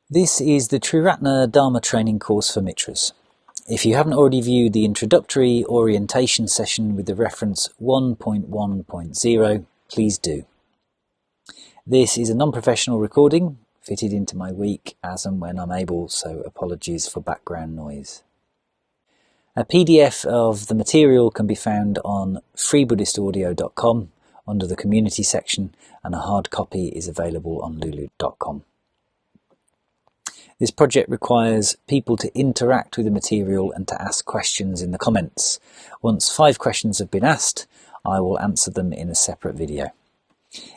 This is the Triratna Dharma training course for Mitras. If you haven't already viewed the introductory orientation session with the reference 1.1.0, please do. This is a non-professional recording fitted into my week as and when I'm able, so apologies for background noise. A PDF of the material can be found on freebuddhistaudio.com under the community section, and a hard copy is available on lulu.com. This project requires people to interact with the material and to ask questions in the comments. Once 5 questions have been asked, I will answer them in a separate video.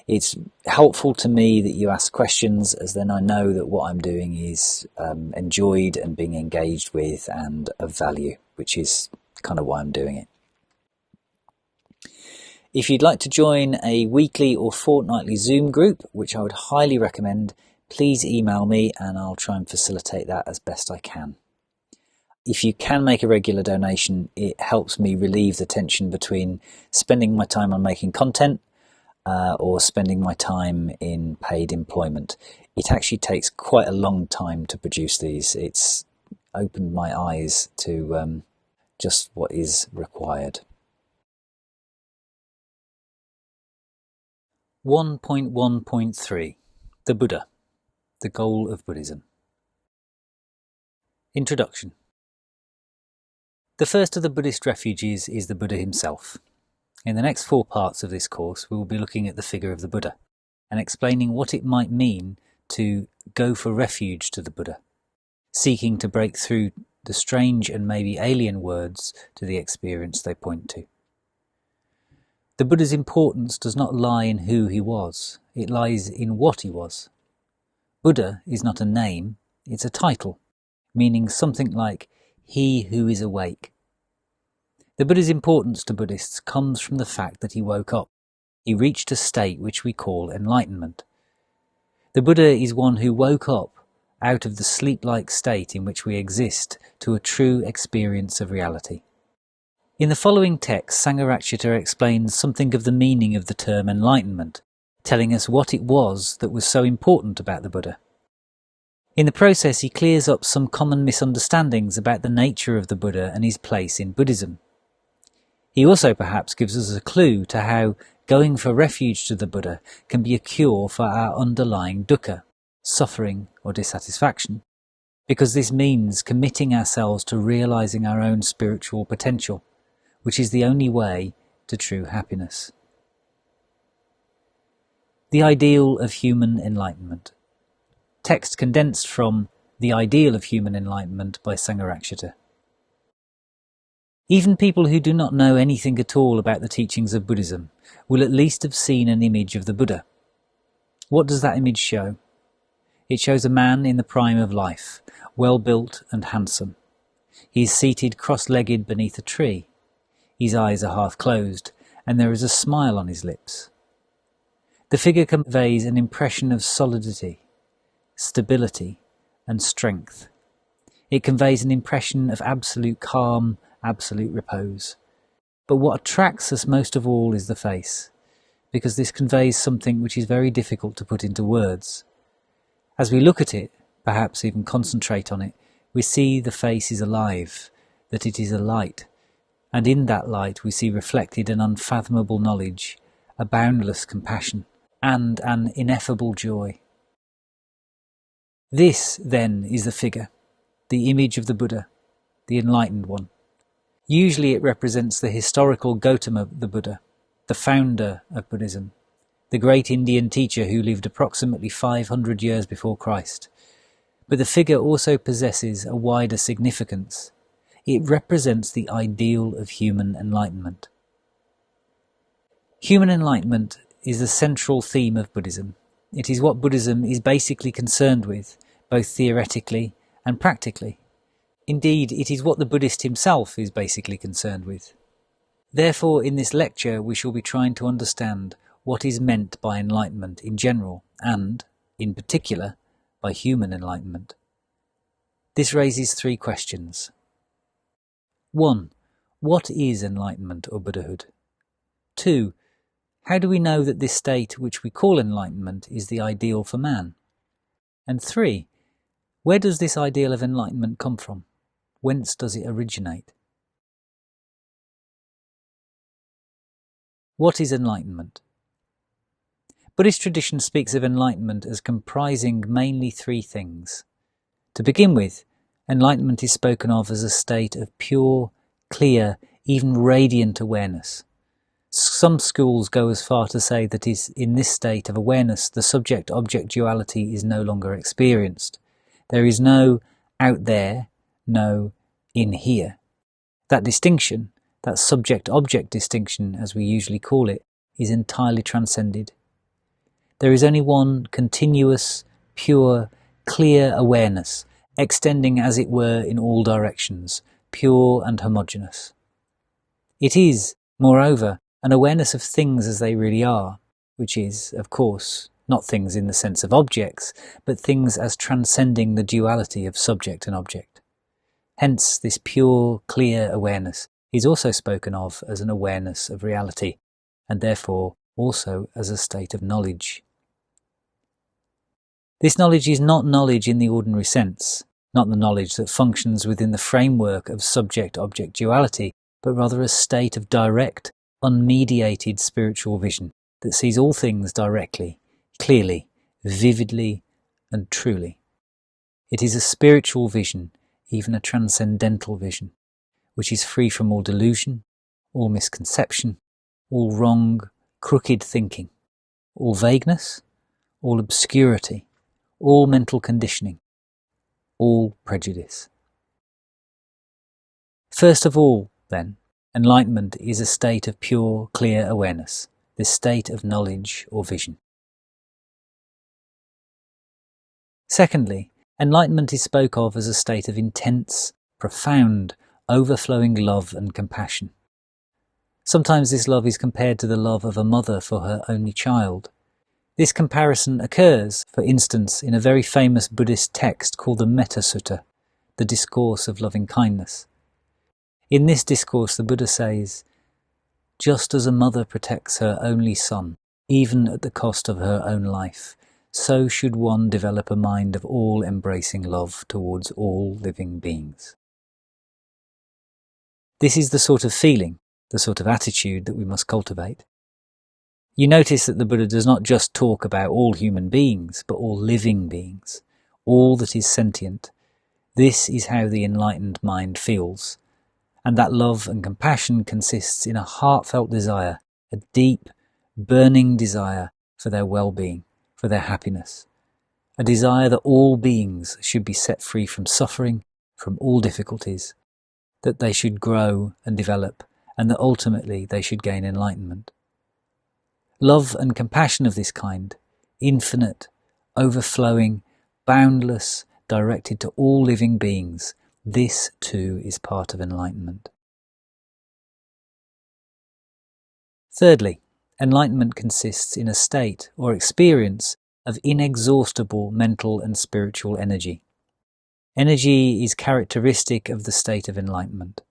It's helpful to me that you ask questions, as then I know that what I'm doing is enjoyed and being engaged with and of value, which is kind of why I'm doing it. If you'd like to join a weekly or fortnightly Zoom group, which I would highly recommend, please email me and I'll try and facilitate that as best I can. If you can make a regular donation, it helps me relieve the tension between spending my time on making content or spending my time in paid employment. It actually takes quite a long time to produce these. It's opened my eyes to just what is required. 1.1.3 The Buddha. The goal of Buddhism. Introduction. The first of the Buddhist refuges is the Buddha himself. In the next 4 parts of this course, we will be looking at the figure of the Buddha and explaining what it might mean to go for refuge to the Buddha, seeking to break through the strange and maybe alien words to the experience they point to. The Buddha's importance does not lie in who he was, it lies in what he was. Buddha is not a name, it's a title, meaning something like he who is awake. The Buddha's importance to Buddhists comes from the fact that he woke up. He reached a state which we call enlightenment. The Buddha is one who woke up out of the sleep-like state in which we exist to a true experience of reality. In the following text, Sangharakshita explains something of the meaning of the term enlightenment, telling us what it was that was so important about the Buddha. In the process, he clears up some common misunderstandings about the nature of the Buddha and his place in Buddhism. He also perhaps gives us a clue to how going for refuge to the Buddha can be a cure for our underlying dukkha, suffering or dissatisfaction, because this means committing ourselves to realizing our own spiritual potential, which is the only way to true happiness. The Ideal of Human Enlightenment. Text condensed from The Ideal of Human Enlightenment by Sangharakshita. Even people who do not know anything at all about the teachings of Buddhism will at least have seen an image of the Buddha. What does that image show? It shows a man in the prime of life, well-built and handsome. He is seated cross-legged beneath a tree. His eyes are half closed, and there is a smile on his lips. The figure conveys an impression of solidity, stability, and strength. It conveys an impression of absolute calm, absolute repose. But what attracts us most of all is the face, because this conveys something which is very difficult to put into words. As we look at it, perhaps even concentrate on it, we see the face is alive, that it is a light, and in that light we see reflected an unfathomable knowledge, a boundless compassion, and an ineffable joy. This, then, is the figure, the image of the Buddha, the enlightened one. Usually it represents the historical Gautama the Buddha, the founder of Buddhism, the great Indian teacher who lived approximately 500 years before Christ. But the figure also possesses a wider significance. It represents the ideal of human enlightenment. Human enlightenment is the central theme of Buddhism. It is what Buddhism is basically concerned with, both theoretically and practically. Indeed, it is what the Buddhist himself is basically concerned with. Therefore, in this lecture, we shall be trying to understand what is meant by enlightenment in general and, in particular, by human enlightenment. This raises 3 questions. 1. What is enlightenment or Buddhahood? 2. How do we know that this state which we call enlightenment is the ideal for man? And 3. Where does this ideal of enlightenment come from? Whence does it originate? What is enlightenment? Buddhist tradition speaks of enlightenment as comprising mainly three things. To begin with, enlightenment is spoken of as a state of pure, clear, even radiant awareness. Some schools go as far to say that in this state of awareness, the subject-object duality is no longer experienced. There is no out there, no in here. That distinction, that subject-object distinction as we usually call it, is entirely transcended. There is only one continuous, pure, clear awareness, extending as it were in all directions, pure and homogeneous. It is, moreover, an awareness of things as they really are, which is, of course, not things in the sense of objects, but things as transcending the duality of subject and object. Hence, this pure, clear awareness is also spoken of as an awareness of reality, and therefore also as a state of knowledge. This knowledge is not knowledge in the ordinary sense, not the knowledge that functions within the framework of subject-object duality, but rather a state of direct, unmediated spiritual vision that sees all things directly, clearly, vividly, and truly. It is a spiritual vision, even a transcendental vision, which is free from all delusion, all misconception, all wrong, crooked thinking, all vagueness, all obscurity, all mental conditioning, all prejudice. First of all, then, enlightenment is a state of pure, clear awareness, this state of knowledge or vision. Secondly, enlightenment is spoken of as a state of intense, profound, overflowing love and compassion. Sometimes this love is compared to the love of a mother for her only child. This comparison occurs, for instance, in a very famous Buddhist text called the Metta Sutta, the Discourse of Loving Kindness. In this discourse, the Buddha says, "Just as a mother protects her only son, even at the cost of her own life, so should one develop a mind of all-embracing love towards all living beings." This is the sort of feeling, the sort of attitude that we must cultivate. You notice that the Buddha does not just talk about all human beings, but all living beings, all that is sentient. This is how the enlightened mind feels. And that love and compassion consists in a heartfelt desire, a deep, burning desire for their well-being, for their happiness. A desire that all beings should be set free from suffering, from all difficulties, that they should grow and develop, and that ultimately they should gain enlightenment. Love and compassion of this kind, infinite, overflowing, boundless, directed to all living beings, this too is part of enlightenment. Thirdly, enlightenment consists in a state or experience of inexhaustible mental and spiritual energy. Energy is characteristic of the state of enlightenment.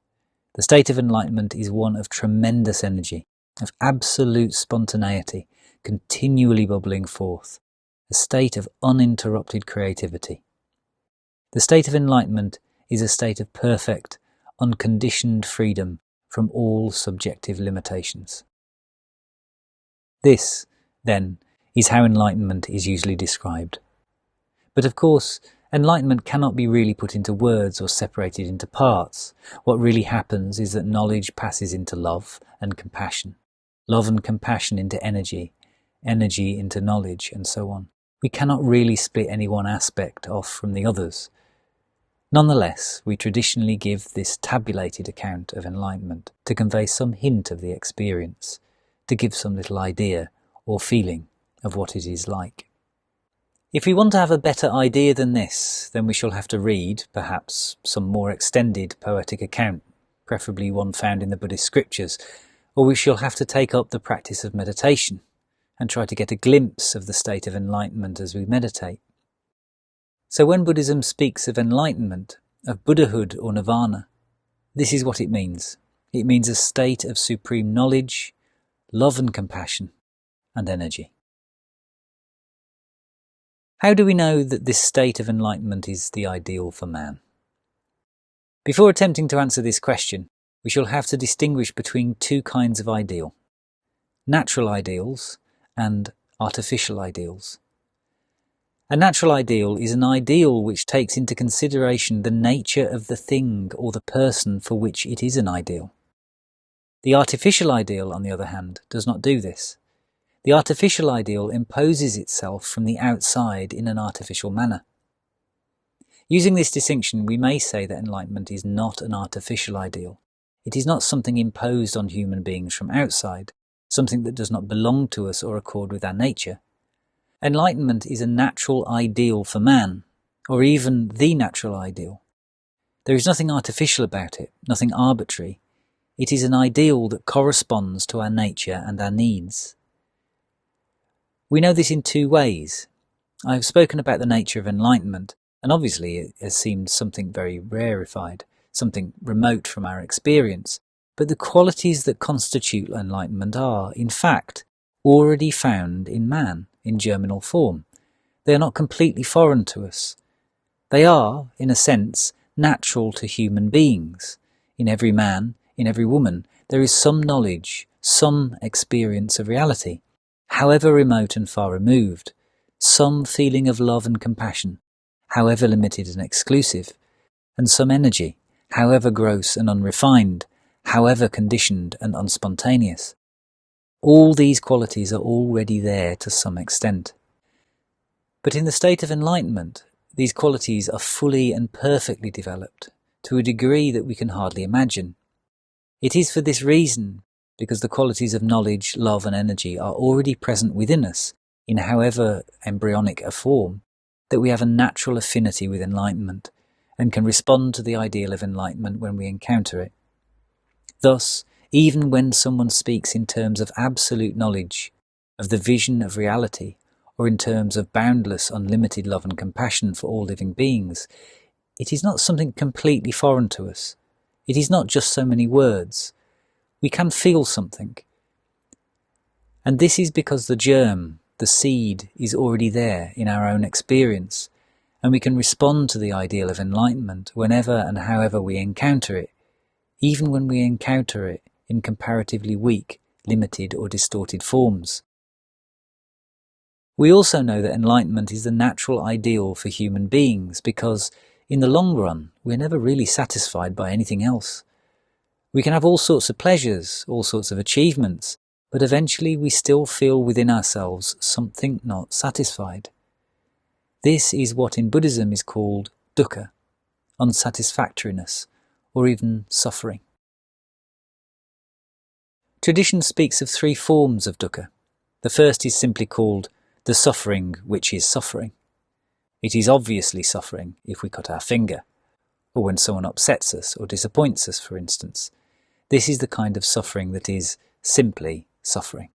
The state of enlightenment is one of tremendous energy, of absolute spontaneity, continually bubbling forth, a state of uninterrupted creativity. The state of enlightenment is a state of perfect, unconditioned freedom from all subjective limitations. This, then, is how enlightenment is usually described. But of course, enlightenment cannot be really put into words or separated into parts. What really happens is that knowledge passes into love and compassion into energy, energy into knowledge, and so on. We cannot really split any one aspect off from the others. Nonetheless, we traditionally give this tabulated account of enlightenment to convey some hint of the experience, to give some little idea or feeling of what it is like. If we want to have a better idea than this, then we shall have to read, perhaps, some more extended poetic account, preferably one found in the Buddhist scriptures, or we shall have to take up the practice of meditation and try to get a glimpse of the state of enlightenment as we meditate. So when Buddhism speaks of enlightenment, of Buddhahood or nirvana, this is what it means. It means a state of supreme knowledge, love and compassion, and energy. How do we know that this state of enlightenment is the ideal for man? Before attempting to answer this question, we shall have to distinguish between two kinds of ideal: natural ideals and artificial ideals. A natural ideal is an ideal which takes into consideration the nature of the thing or the person for which it is an ideal. The artificial ideal, on the other hand, does not do this. The artificial ideal imposes itself from the outside in an artificial manner. Using this distinction, we may say that enlightenment is not an artificial ideal. It is not something imposed on human beings from outside, something that does not belong to us or accord with our nature. Enlightenment is a natural ideal for man, or even the natural ideal. There is nothing artificial about it, nothing arbitrary. It is an ideal that corresponds to our nature and our needs. We know this in two ways. I have spoken about the nature of enlightenment, and obviously it has seemed something very rarefied, something remote from our experience, but the qualities that constitute enlightenment are, in fact, already found in man, in germinal form. They are not completely foreign to us. They are, in a sense, natural to human beings. In every man, in every woman, there is some knowledge, some experience of reality, however remote and far removed, some feeling of love and compassion, however limited and exclusive, and some energy, however gross and unrefined, however conditioned and unspontaneous. All these qualities are already there to some extent. But in the state of enlightenment, these qualities are fully and perfectly developed, to a degree that we can hardly imagine. It is for this reason, because the qualities of knowledge, love and energy are already present within us, in however embryonic a form, that we have a natural affinity with enlightenment, and can respond to the ideal of enlightenment when we encounter it. Thus, even when someone speaks in terms of absolute knowledge, of the vision of reality, or in terms of boundless, unlimited love and compassion for all living beings, it is not something completely foreign to us. It is not just so many words. We can feel something. And this is because the germ, the seed, is already there in our own experience, and we can respond to the ideal of enlightenment whenever and however we encounter it, even when we encounter it in comparatively weak, limited or distorted forms. We also know that enlightenment is the natural ideal for human beings because, in the long run, we're never really satisfied by anything else. We can have all sorts of pleasures, all sorts of achievements, but eventually we still feel within ourselves something not satisfied. This is what in Buddhism is called dukkha, unsatisfactoriness, or even suffering. Tradition speaks of three forms of dukkha. The first is simply called the suffering which is suffering. It is obviously suffering if we cut our finger, or when someone upsets us or disappoints us, for instance. This is the kind of suffering that is simply suffering.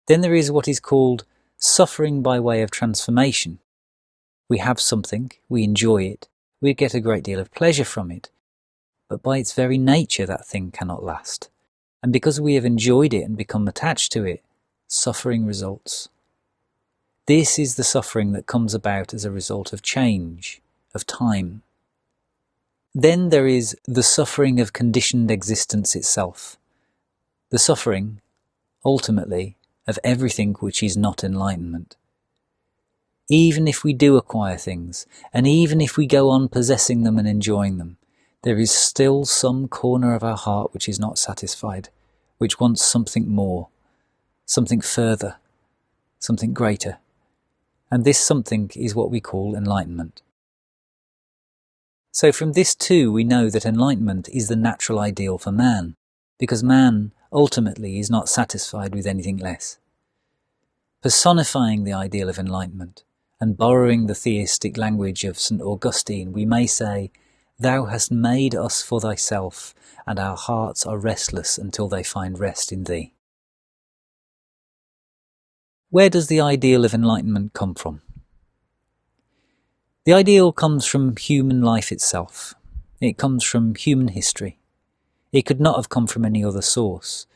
Then there is what is called suffering by way of transformation. We have something, we enjoy it, we get a great deal of pleasure from it, but by its very nature that thing cannot last. And because we have enjoyed it and become attached to it, suffering results. This is the suffering that comes about as a result of change, of time. Then there is the suffering of conditioned existence itself. The suffering, ultimately, of everything which is not enlightenment. Even if we do acquire things, and even if we go on possessing them and enjoying them, there is still some corner of our heart which is not satisfied, which wants something more, something further, something greater. And this something is what we call enlightenment. So from this too we know that enlightenment is the natural ideal for man, because man ultimately is not satisfied with anything less. Personifying the ideal of enlightenment, and borrowing the theistic language of St. Augustine, we may say, "Thou hast made us for thyself, and our hearts are restless until they find rest in thee." Where does the ideal of enlightenment come from? The ideal comes from human life itself. It comes from human history. It could not have come from any other source.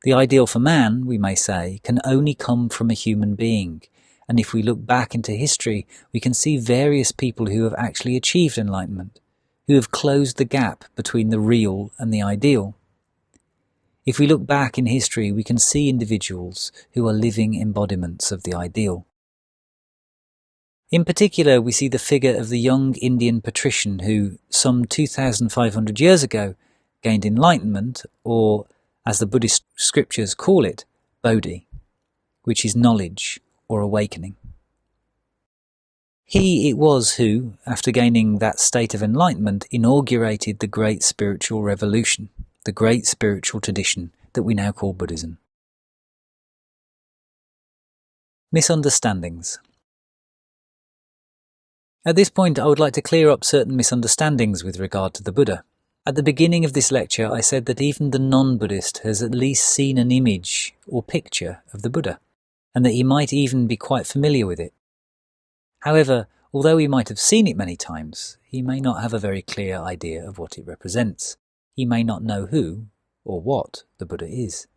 The ideal for man, we may say, can only come from a human being, And if we look back into history, we can see various people who have actually achieved enlightenment, who have closed the gap between the real and the ideal. If we look back in history, we can see individuals who are living embodiments of the ideal. In particular, we see the figure of the young Indian patrician who, some 2,500 years ago, gained enlightenment, or, as the Buddhist scriptures call it, bodhi, which is knowledge or awakening. He it was who, after gaining that state of enlightenment, inaugurated the great spiritual revolution, the great spiritual tradition that we now call Buddhism. Misunderstandings. At this point, I would like to clear up certain misunderstandings with regard to the Buddha. At the beginning of this lecture, I said that even the non-Buddhist has at least seen an image or picture of the Buddha, and that he might even be quite familiar with it. However, although he might have seen it many times, he may not have a very clear idea of what it represents. He may not know who or what the Buddha is.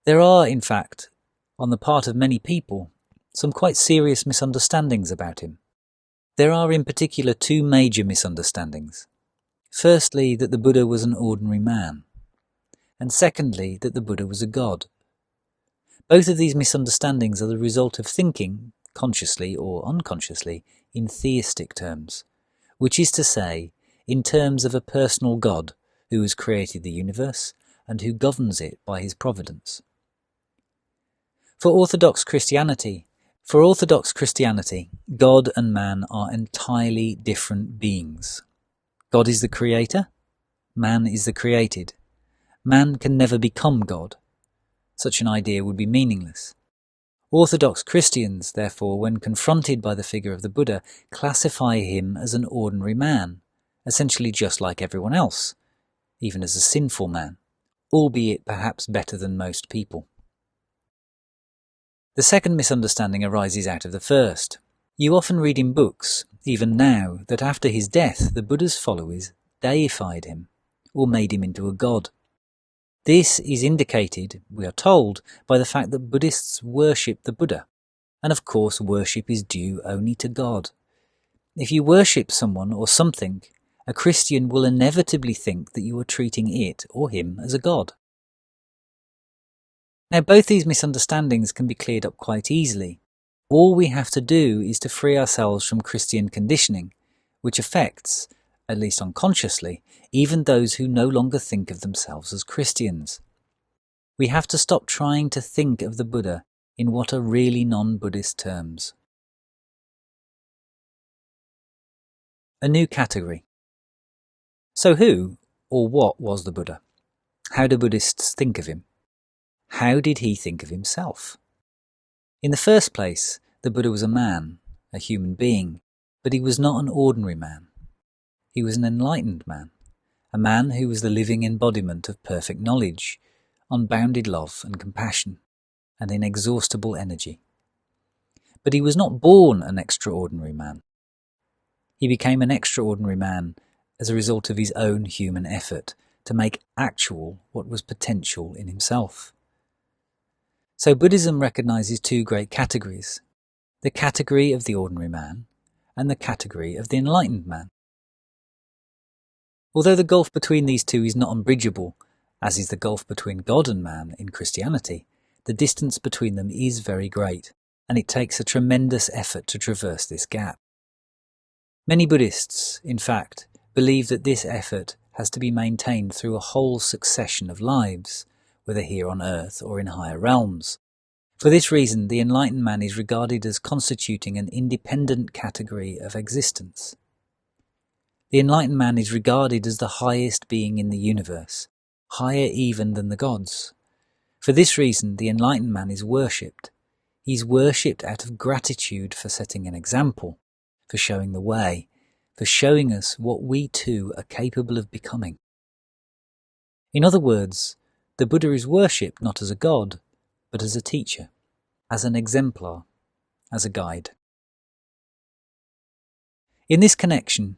There are, in fact, on the part of many people, some quite serious misunderstandings about him. There are in particular two major misunderstandings. Firstly, that the Buddha was an ordinary man, and secondly, that the Buddha was a god. Both of these misunderstandings are the result of thinking, consciously or unconsciously, in theistic terms, which is to say, in terms of a personal God who has created the universe and who governs it by his providence. For Orthodox Christianity, God and man are entirely different beings. God is the creator, man is the created. Man can never become God. Such an idea would be meaningless. Orthodox Christians, therefore, when confronted by the figure of the Buddha, classify him as an ordinary man, essentially just like everyone else, even as a sinful man, albeit perhaps better than most people. The second misunderstanding arises out of the first. You often read in books, even now, that after his death the Buddha's followers deified him, or made him into a god. This is indicated, we are told, by the fact that Buddhists worship the Buddha, and of course worship is due only to God. If you worship someone or something, a Christian will inevitably think that you are treating it or him as a god. Now, both these misunderstandings can be cleared up quite easily. All we have to do is to free ourselves from Christian conditioning, which affects, at least unconsciously, even those who no longer think of themselves as Christians. We have to stop trying to think of the Buddha in what are really non-Buddhist terms. A new category. So who or what was the Buddha? How do Buddhists think of him? How did he think of himself? In the first place, the Buddha was a man, a human being, but he was not an ordinary man. He was an enlightened man, a man who was the living embodiment of perfect knowledge, unbounded love and compassion, and inexhaustible energy. But he was not born an extraordinary man. He became an extraordinary man as a result of his own human effort to make actual what was potential in himself. So Buddhism recognizes two great categories, the category of the ordinary man and the category of the enlightened man. Although the gulf between these two is not unbridgeable, as is the gulf between God and man in Christianity, the distance between them is very great, and it takes a tremendous effort to traverse this gap. Many Buddhists, in fact, believe that this effort has to be maintained through a whole succession of lives, whether here on earth or in higher realms. For this reason, the enlightened man is regarded as constituting an independent category of existence. The enlightened man is regarded as the highest being in the universe, higher even than the gods. For this reason, the enlightened man is worshipped. He is worshipped out of gratitude for setting an example, for showing the way, for showing us what we too are capable of becoming. In other words, the Buddha is worshipped not as a god, but as a teacher, as an exemplar, as a guide. In this connection,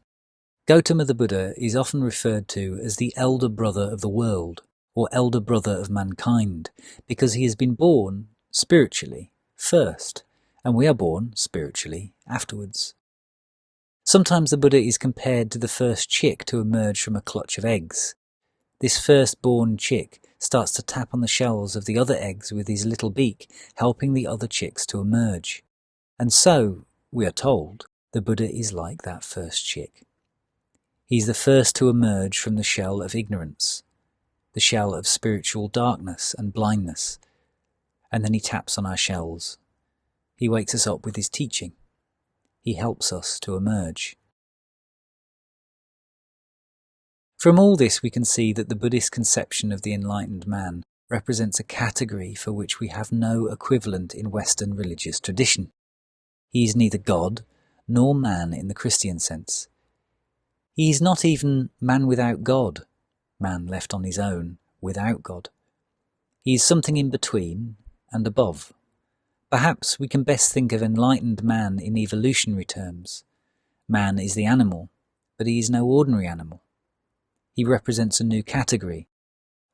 Gautama the Buddha is often referred to as the elder brother of the world, or elder brother of mankind, because he has been born, spiritually, first, and we are born, spiritually, afterwards. Sometimes the Buddha is compared to the first chick to emerge from a clutch of eggs. This first-born chick starts to tap on the shells of the other eggs with his little beak, helping the other chicks to emerge. And so, we are told, the Buddha is like that first chick. He's the first to emerge from the shell of ignorance, the shell of spiritual darkness and blindness, and then he taps on our shells. He wakes us up with his teaching. He helps us to emerge. From all this we can see that the Buddhist conception of the enlightened man represents a category for which we have no equivalent in Western religious tradition. He is neither God nor man in the Christian sense. He is not even man without God, man left on his own without God. He is something in between and above. Perhaps we can best think of enlightened man in evolutionary terms. Man is the animal, but he is no ordinary animal. He represents a new category,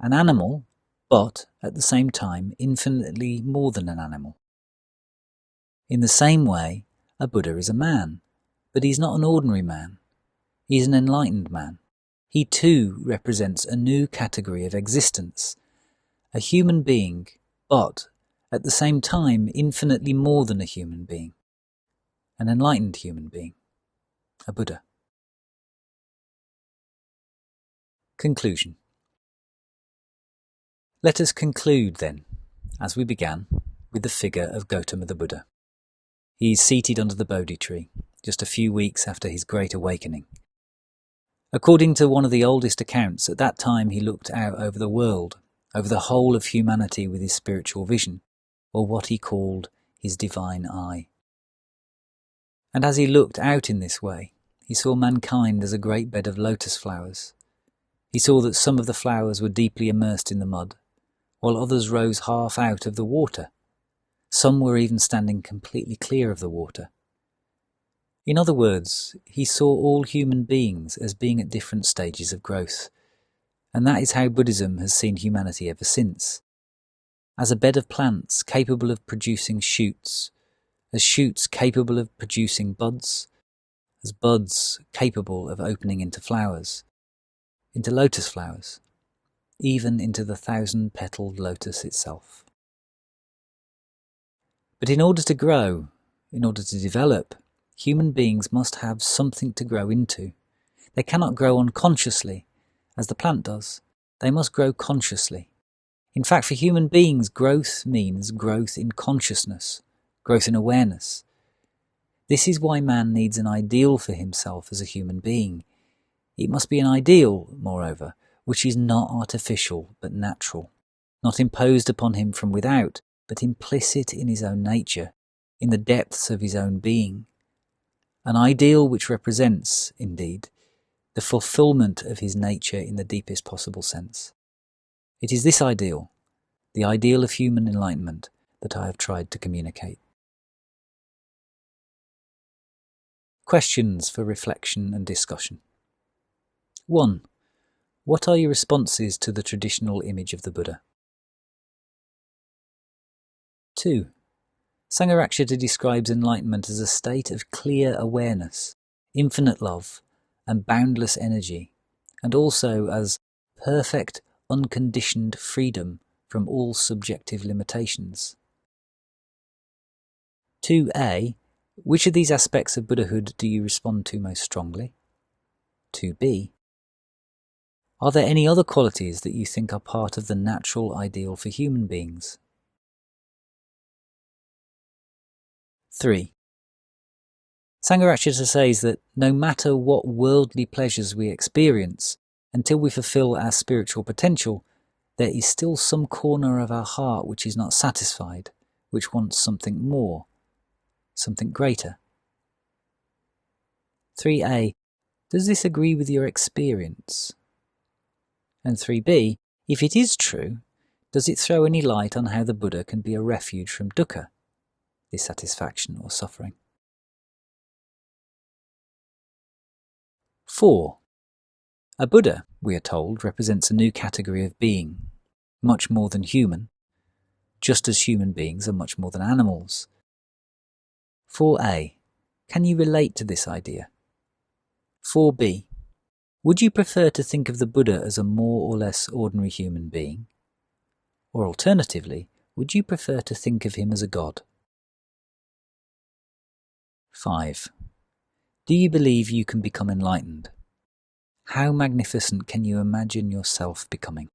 an animal, but at the same time infinitely more than an animal. In the same way, a Buddha is a man, but he's not an ordinary man. He is an enlightened man. He too represents a new category of existence, a human being, but at the same time infinitely more than a human being, an enlightened human being, a Buddha. Conclusion. Let us conclude then, as we began, with the figure of Gautama the Buddha. He is seated under the Bodhi tree, just a few weeks after his great awakening. According to one of the oldest accounts, at that time he looked out over the world, over the whole of humanity with his spiritual vision, or what he called his divine eye. And as he looked out in this way, he saw mankind as a great bed of lotus flowers. He saw that some of the flowers were deeply immersed in the mud, while others rose half out of the water. Some were even standing completely clear of the water. In other words, he saw all human beings as being at different stages of growth, and that is how Buddhism has seen humanity ever since. As a bed of plants capable of producing shoots, as shoots capable of producing buds, as buds capable of opening into flowers, into lotus flowers, even into the 1,000-petaled lotus itself. But in order to grow, in order to develop, human beings must have something to grow into. They cannot grow unconsciously, as the plant does. They must grow consciously. In fact, for human beings, growth means growth in consciousness, growth in awareness. This is why man needs an ideal for himself as a human being. It must be an ideal, moreover, which is not artificial but natural, not imposed upon him from without, but implicit in his own nature, in the depths of his own being. An ideal which represents, indeed, the fulfillment of his nature in the deepest possible sense. It is this ideal, the ideal of human enlightenment, that I have tried to communicate. Questions for reflection and discussion. 1. What are your responses to the traditional image of the Buddha? 2. Sangharakshita describes enlightenment as a state of clear awareness, infinite love, and boundless energy, and also as perfect, unconditioned freedom from all subjective limitations. 2a. Which of these aspects of Buddhahood do you respond to most strongly? 2b. Are there any other qualities that you think are part of the natural ideal for human beings? 3. Sangharakshita says that no matter what worldly pleasures we experience, until we fulfill our spiritual potential, there is still some corner of our heart which is not satisfied, which wants something more, something greater. 3a. Does this agree with your experience? And 3b. If it is true, does it throw any light on how the Buddha can be a refuge from dukkha, dissatisfaction or suffering? 4. A Buddha, we are told, represents a new category of being, much more than human, just as human beings are much more than animals. 4a. Can you relate to this idea? 4b. Would you prefer to think of the Buddha as a more or less ordinary human being? Or alternatively, would you prefer to think of him as a god? 5. Do you believe you can become enlightened? How magnificent can you imagine yourself becoming?